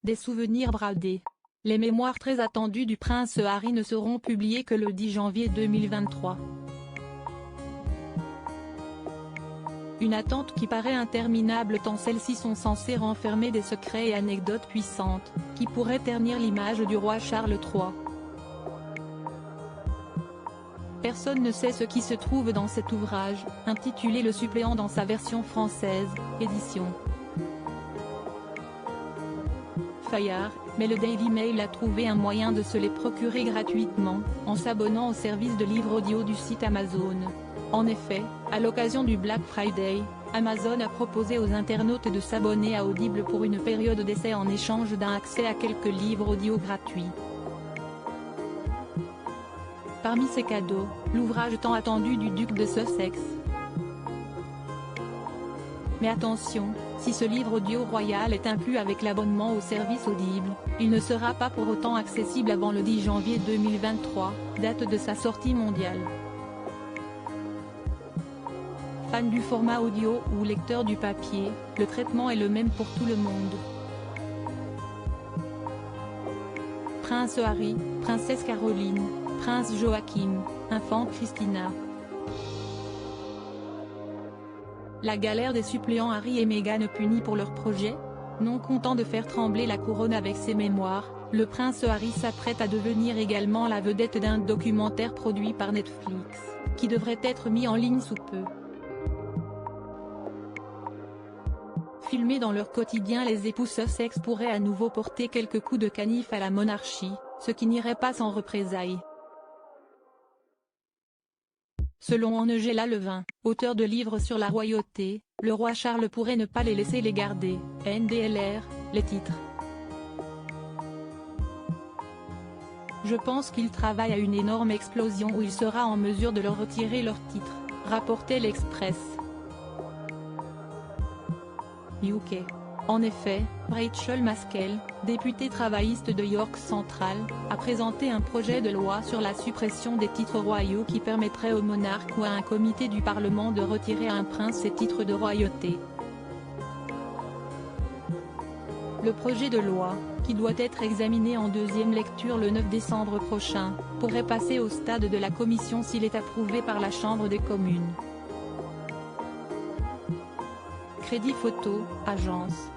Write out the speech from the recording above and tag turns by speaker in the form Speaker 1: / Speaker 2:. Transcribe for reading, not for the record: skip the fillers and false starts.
Speaker 1: Des souvenirs bradés. Les mémoires très attendues du prince Harry ne seront publiées que le 10 janvier 2023. Une attente qui paraît interminable tant celles-ci sont censées renfermer des secrets et anecdotes puissantes, qui pourraient ternir l'image du roi Charles III. Personne ne sait ce qui se trouve dans cet ouvrage, intitulé Le Suppléant dans sa version française, édition Fayard, mais le Daily Mail a trouvé un moyen de se les procurer gratuitement, en s'abonnant au service de livres audio du site Amazon. En effet, à l'occasion du Black Friday, Amazon a proposé aux internautes de s'abonner à Audible pour une période d'essai en échange d'un accès à quelques livres audio gratuits. Parmi ces cadeaux, l'ouvrage tant attendu du duc de Sussex. Mais attention, si ce livre audio royal est inclus avec l'abonnement au service Audible, il ne sera pas pour autant accessible avant le 10 janvier 2023, date de sa sortie mondiale. Fan du format audio ou lecteur du papier, le traitement est le même pour tout le monde. Prince Harry, Princesse Caroline, Prince Joachim, Infant Christina. La galère des suppléants Harry et Meghan punis pour leur projet? Non content de faire trembler la couronne avec ses mémoires, le prince Harry s'apprête à devenir également la vedette d'un documentaire produit par Netflix, qui devrait être mis en ligne sous peu. Filmés dans leur quotidien, les époux Sussex pourraient à nouveau porter quelques coups de canif à la monarchie, ce qui n'irait pas sans représailles. Selon Angela Levin, auteur de livres sur la royauté, le roi Charles pourrait ne pas les laisser les garder, NDLR, les titres. Je pense qu'il travaille à une énorme explosion où il sera en mesure de leur retirer leurs titres, rapportait l'Express. UK. En effet, Rachel Maskell, députée travailliste de York Central, a présenté un projet de loi sur la suppression des titres royaux qui permettrait au monarque ou à un comité du Parlement de retirer à un prince ses titres de royauté. Le projet de loi, qui doit être examiné en deuxième lecture le 9 décembre prochain, pourrait passer au stade de la commission s'il est approuvé par la Chambre des communes. Crédit photo, agence.